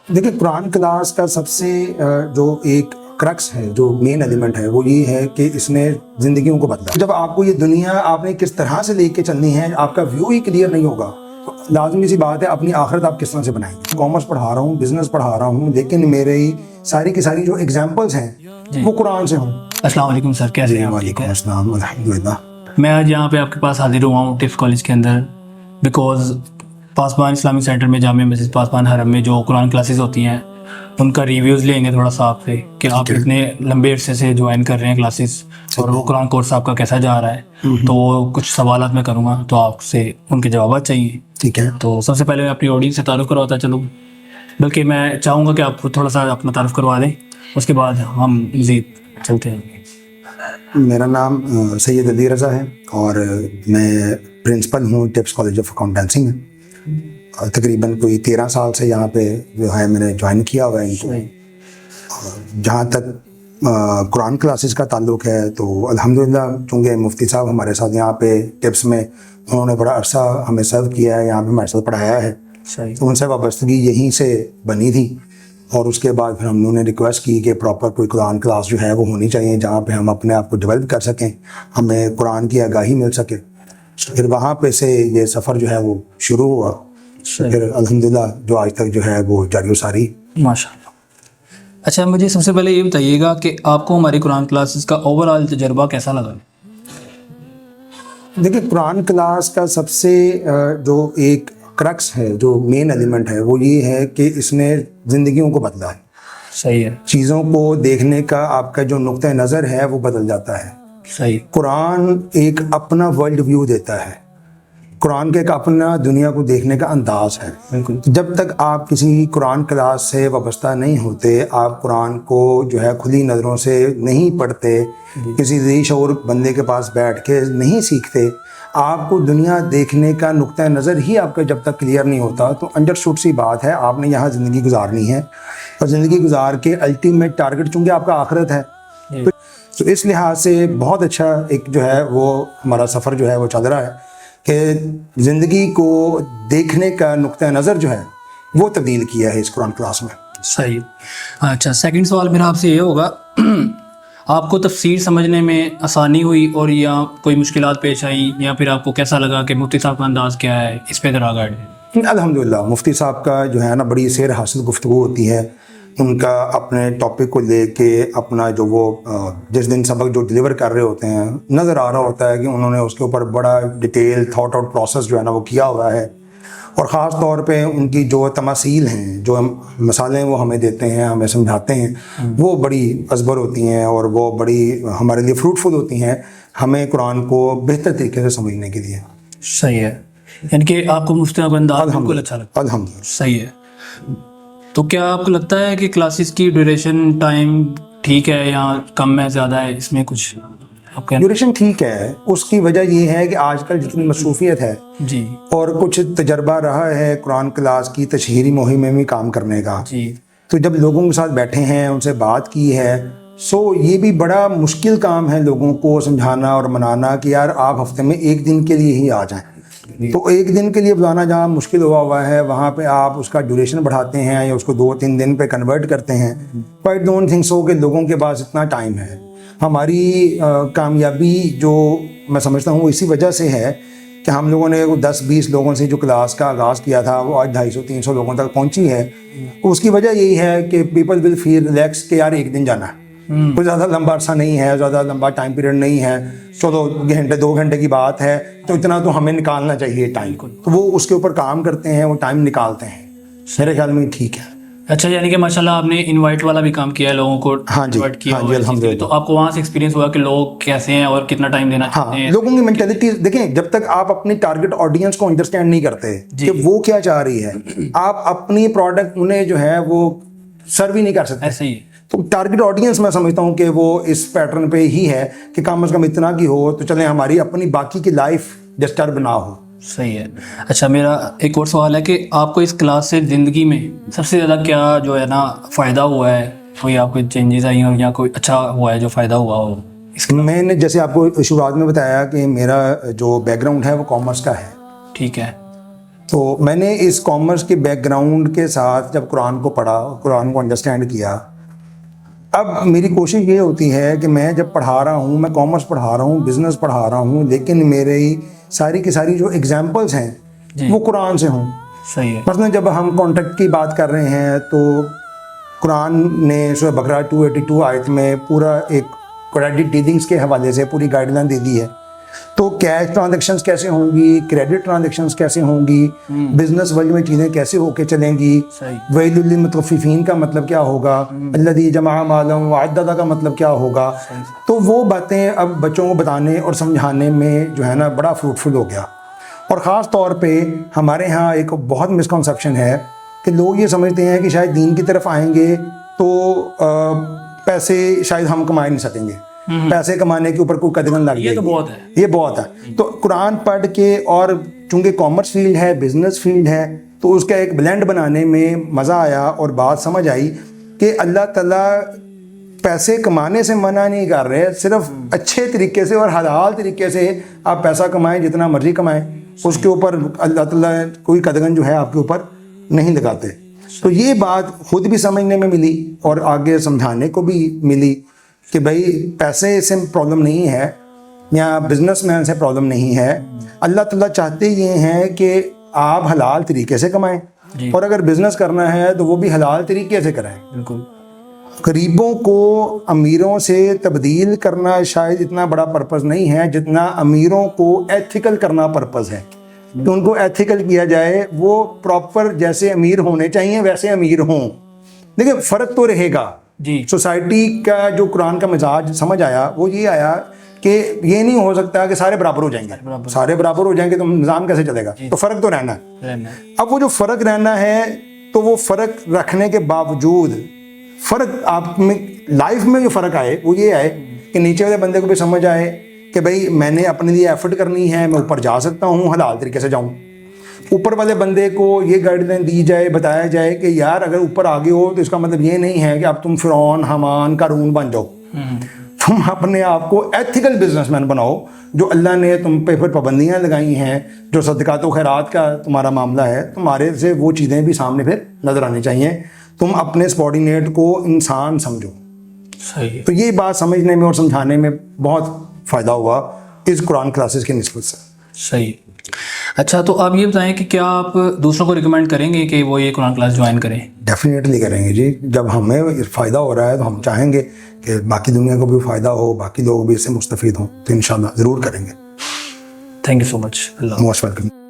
دیکھیں قرآن کلاس کا سب سے جو ایک کرکس ہے، جو مین ایلیمنٹ ہے، وہ یہ ہے کہ اس نے زندگیوں کو بدلا۔ جب آپ کو یہ دنیا آپ نے کس طرح سے لے کے چلنی ہے، آپ کا ویو ہی کلیئر نہیں ہوگا تو لازمی سی بات ہے اپنی آخرت آپ کس طرح سے بنائیں گے۔ کامرس پڑھا رہا ہوں، بزنس پڑھا رہا ہوں، لیکن میرے ساری کی ساری جو ایگزامپلس ہیں وہ قرآن سے ہوں۔ السلام علیکم سر، کیسے ہیں آپ؟ وعلیکم السلام، الحمدللہ۔ میں آج یہاں پہ آپ کے پاس حاضر ہوا ہوں ٹفٹ کالج کے اندر، بیکاز پاسبان اسلامک سینٹر میں، جامع مسجد پاسبان حرم میں جو قرآن کلاسز ہوتی ہیں ان کا ریویوز لیں گے تھوڑا سا آپ سے کہ آپ اتنے لمبے عرصے سے جوائن کر رہے ہیں کلاسز، اور وہ قرآن کورس آپ کا کیسا جا رہا ہے۔ تو وہ کچھ سوالات میں کروں گا تو آپ سے ان کے جوابات چاہیے، ٹھیک ہے؟ تو سب سے پہلے میں اپنی آڈینس سے تعارف کرواتا چلوں، بلکہ میں چاہوں گا کہ آپ خود تھوڑا سا اپنا تعارف کروا دیں، اس کے بعد ہم مزید چلتے ہیں۔ میرا نام سید علی رضا ہے اور میں پرنسپل ہوں ٹپس کالج آف اکاؤنٹنسی میں۔ تقریباً کوئی 13 سال سے یہاں پہ جو ہے میں نے جوائن کیا ہوا ہے ان کو۔ جہاں تک قرآن کلاسز کا تعلق ہے تو الحمدللہ چونکہ مفتی صاحب ہمارے ساتھ یہاں پہ ٹپس میں انہوں نے بڑا عرصہ ہمیں سرو کیا ہے، یہاں پہ ہمارے ساتھ پڑھایا ہے، تو ان سے وابستگی یہیں سے بنی تھی۔ اور اس کے بعد پھر ہم نے ریکویسٹ کی کہ پراپر کوئی قرآن کلاس جو ہے وہ ہونی چاہیے جہاں پہ ہم اپنے آپ کو ڈیولپ کر سکیں، ہمیں قرآن کی آگاہی مل سکے۔ پھر وہاں پہ سے یہ سفر جو ہے وہ شروع ہوا، پھر الحمدللہ جو آج تک جو ہے وہ جاری و ساری۔ ماشاء اللہ۔ اچھا، مجھے سب سے پہلے یہ بتائیے گا کہ آپ کو ہماری قرآن کلاسز کا اوور آل تجربہ کیسا لگا؟ دیکھیں قرآن کلاس کا سب سے جو ایک کرکس ہے، جو مین ایلیمنٹ ہے، وہ یہ ہے کہ اس نے زندگیوں کو بدلا ہے۔ صحیح ہے۔ چیزوں کو دیکھنے کا آپ کا جو نقطہ نظر ہے وہ بدل جاتا ہے۔ صحیح۔ قرآن ایک اپنا ورلڈ ویو دیتا ہے، قرآن کا ایک اپنا دنیا کو دیکھنے کا انداز ہے۔ بالکل۔ جب تک آپ کسی قرآن کلاس سے وابستہ نہیں ہوتے، آپ قرآن کو جو ہے کھلی نظروں سے نہیں پڑھتے، کسی ذی شعور بندے کے پاس بیٹھ کے نہیں سیکھتے، آپ کو دنیا دیکھنے کا نقطہ نظر ہی آپ کا جب تک کلیئر نہیں ہوتا تو انڈرسٹوڈ سی بات ہے آپ نے یہاں زندگی گزارنی ہے، اور زندگی گزار کے الٹیمیٹ ٹارگٹ چونکہ آپ کا آخرت ہے، تو اس لحاظ سے بہت اچھا ایک جو ہے وہ ہمارا سفر جو ہے وہ چل رہا ہے کہ زندگی کو دیکھنے کا نقطہ نظر جو ہے وہ تبدیل کیا ہے اس قرآن کلاس میں۔ صحیح۔ اچھا، سیکنڈ سوال میرا آپ سے یہ ہوگا، آپ کو تفسیر سمجھنے میں آسانی ہوئی اور یا کوئی مشکلات پیش آئیں، یا پھر آپ کو کیسا لگا کہ مفتی صاحب کا انداز کیا ہے، اس پہ ذرا گائیڈ ہے؟ الحمدللہ مفتی صاحب کا جو ہے نا بڑی سیر حاصل گفتگو ہوتی ہے، ان کا اپنے ٹاپک کو لے کے اپنا جو وہ جس دن سبق جو ڈلیور کر رہے ہوتے ہیں نظر آ رہا ہوتا ہے کہ انہوں نے اس کے اوپر بڑا ڈیٹیل تھاٹ آؤٹ پروسیس جو ہے نا وہ کیا ہوا ہے، اور خاص طور پہ ان کی جو تماثیل ہیں، جو مثالیں وہ ہمیں دیتے ہیں، ہمیں سمجھاتے ہیں، وہ بڑی ازبر ہوتی ہیں اور وہ بڑی ہمارے لیے فروٹفل ہوتی ہیں ہمیں قرآن کو بہتر طریقے سے سمجھنے کے لیے۔ صحیح ہے، یعنی کہ آپ کو مفتی صاحب کا انداز بالکل اچھا لگتا ہے۔ الحمدللہ۔ صحیح ہے۔ تو کیا آپ کو لگتا ہے کہ کلاسز کی ڈیوریشن ٹائم ٹھیک ہے یا کم ہے، زیادہ ہے، اس میں کچھ آپ کا؟ ڈیوریشن ٹھیک ہے، اس کی وجہ یہ ہے کہ آج کل جتنی مصروفیت ہے جی، اور کچھ تجربہ رہا ہے قرآن کلاس کی تشہیری مہم میں بھی کام کرنے کا، جی، تو جب لوگوں کے ساتھ بیٹھے ہیں، ان سے بات کی ہے، یہ بھی بڑا مشکل کام ہے لوگوں کو سمجھانا اور منانا کہ یار آپ ہفتے میں ایک دن کے لیے ہی آ جائیں۔ تو ایک دن کے لیے بلانا جہاں مشکل ہوا ہے، وہاں پہ آپ اس کا ڈیوریشن بڑھاتے ہیں یا اس کو 2-3 دن پہ کنورٹ کرتے ہیں۔ بٹ ڈونٹ تھنک سو کہ لوگوں کے پاس اتنا ٹائم ہے۔ ہماری کامیابی جو میں سمجھتا ہوں اسی وجہ سے ہے کہ ہم لوگوں نے 10-20 لوگوں سے جو کلاس کا آغاز کیا تھا وہ آج 250-300 لوگوں تک پہنچی ہے۔ اس کی وجہ یہی ہے کہ پیپل ول فیل ریلیکس کہ یار ایک دن جانا ہے، کوئی زیادہ لمبا عرصہ نہیں ہے، زیادہ لمبا ٹائم پیریڈ نہیں ہے، چلو گھنٹے 2 گھنٹے کی بات ہے تو اتنا تو ہمیں نکالنا چاہیے ٹائم کو، تو وہ اس کے اوپر کام کرتے ہیں، وہ ٹائم نکالتے ہیں، میرے خیال میں ٹھیک ہے۔ اچھا، یعنی کہ ماشاء اللہ آپ نے انوائٹ والا بھی کام کیا ہے، لوگوں کو انوائٹ کیا ہوا ہے، الحمدللہ۔ تو آپ کو وہاں سے ایکسپیرینس ہوا کہ لوگ کیسے ہیں اور کتنا ٹائم دینا چاہتے ہیں؟ لوگوں کی مینٹیلٹی دیکھیں، جب تک آپ اپنی ٹارگٹ آڈینس کو انڈرسٹینڈ نہیں کرتے کہ وہ کیا چاہ رہی ہے، آپ اپنی پروڈکٹ انہیں جو ہے وہ سرو ہی نہیں کر سکتے۔ ایسے ہی تو ٹارگٹ آڈینس میں سمجھتا ہوں کہ وہ اس پیٹرن پہ ہی ہے کہ کم از کم اتنا کی ہو تو چلیں ہماری اپنی باقی کی لائف ڈسٹرب نہ ہو۔ صحیح ہے۔ اچھا، میرا ایک اور سوال ہے کہ آپ کو اس کلاس سے زندگی میں سب سے زیادہ کیا جو ہے نا فائدہ ہوا ہے، کوئی آپ کو چینجز آئی ہوں یا کوئی اچھا ہوا ہے جو فائدہ ہوا ہو؟ میں نے جیسے آپ کو شروعات میں بتایا کہ میرا جو بیک گراؤنڈ ہے وہ کامرس کا ہے، ٹھیک ہے. تو میں نے اس کامرس کے بیک گراؤنڈ کے ساتھ جب قرآن کو پڑھا, قرآن کو انڈرسٹینڈ کیا, اب میری کوشش یہ ہوتی ہے کہ میں جب پڑھا رہا ہوں, میں کامرس پڑھا رہا ہوں, بزنس پڑھا رہا ہوں, لیکن میری ساری کی ساری جو ایگزامپلس ہیں وہ قرآن سے ہوں. صحیح ہے. مثلا جب ہم کانٹیکٹ کی بات کر رہے ہیں تو قرآن نے سورہ بقرہ 282 آیت میں پورا ایک کریڈٹ ڈیلنگس کے حوالے سے پوری گائیڈ لائن دے دی ہے. تو کیش ٹرانزیکشنز کیسے ہوں گی, کریڈٹ ٹرانزیکشنز کیسے ہوں گی, بزنس ورلڈ میں چیزیں کیسے ہو کے چلیں گی, ویل للمطففین کا مطلب کیا ہوگا, الذی جمع مالا وعددہ کا مطلب کیا ہوگا. تو وہ باتیں اب بچوں کو بتانے اور سمجھانے میں جو ہے نا بڑا فروٹفل ہو گیا. اور خاص طور پہ ہمارے ہاں ایک بہت مسکنسیپشن ہے کہ لوگ یہ سمجھتے ہیں کہ شاید دین کی طرف آئیں گے تو پیسے شاید ہم کما نہیں سکیں گے, پیسے کمانے کے اوپر کوئی قدغن لگ جائے گی. یہ بہت ہے. تو قرآن پڑھ کے, اور چونکہ کامرس فیلڈ ہے, بزنس فیلڈ ہے, تو اس کا ایک بلینڈ بنانے میں مزہ آیا اور بات سمجھ آئی کہ اللہ تعالیٰ پیسے کمانے سے منع نہیں کر رہے, صرف اچھے طریقے سے اور حلال طریقے سے آپ پیسہ کمائیں, جتنا مرضی کمائیں, اس کے اوپر اللہ تعالیٰ کوئی قدغن جو ہے آپ کے اوپر نہیں لگاتے. تو یہ بات خود بھی سمجھنے میں ملی اور آگے سمجھانے کو بھی ملی کہ بھائی پیسے سے پرابلم نہیں ہے یا بزنس مین سے پرابلم نہیں ہے. اللہ تعالیٰ چاہتے یہ ہیں کہ آپ حلال طریقے سے کمائیں, اور اگر بزنس کرنا ہے تو وہ بھی حلال طریقے سے کریں. بالکل. غریبوں کو امیروں سے تبدیل کرنا شاید اتنا بڑا پرپز نہیں ہے جتنا امیروں کو ایتھیکل کرنا پرپز ہے, کہ ان کو ایتھیکل کیا جائے, وہ پراپر جیسے امیر ہونے چاہیے ویسے امیر ہوں. دیکھیں فرق تو رہے گا. جی. سوسائٹی کا جو قرآن کا مزاج سمجھ آیا وہ یہ آیا کہ یہ نہیں ہو سکتا کہ سارے برابر ہو جائیں گے, سارے برابر ہو جائیں گے تو نظام کیسے چلے گا. تو فرق تو رہنا ہے. اب وہ جو فرق رہنا ہے تو وہ فرق رکھنے کے باوجود فرق آپ میں لائف میں جو فرق آئے وہ یہ آئے کہ نیچے والے بندے کو بھی سمجھ آئے کہ بھائی میں نے اپنے لیے ایفرٹ کرنی ہے, میں اوپر جا سکتا ہوں, حلال طریقے سے جاؤں. اوپر والے بندے کو یہ گائیڈ لائن دی جائے, بتایا جائے کہ یار اگر اوپر آگے ہو تو اس کا مطلب یہ نہیں ہے کہ اب تم فرعون, حامان, قارون بن جاؤ. تم اپنے آپ کو ایتھیکل بزنس مین بناؤ. جو اللہ نے تم پہ پھر پابندیاں لگائی ہیں, جو صدقات و خیرات کا تمہارا معاملہ ہے, تمہارے سے وہ چیزیں بھی سامنے پھر نظر آنی چاہیے. تم اپنے سبارڈینیٹ کو انسان سمجھو. صحیح. تو یہ بات سمجھنے میں اور سمجھانے میں بہت فائدہ ہوا اس قرآن کلاسز کی نسبت سے. صحیح. اچھا, تو آپ یہ بتائیں کہ کیا آپ دوسروں کو ریکمینڈ کریں گے کہ وہ یہ قرآن کلاس جوائن کریں؟ ڈیفینیٹلی کریں گے جی. جب ہمیں فائدہ ہو رہا ہے تو ہم چاہیں گے کہ باقی دنیا کو بھی فائدہ ہو, باقی لوگ بھی اس سے مستفید ہوں, تو انشاءاللہ ضرور کریں گے. Thank you so much. Allah. Most welcome.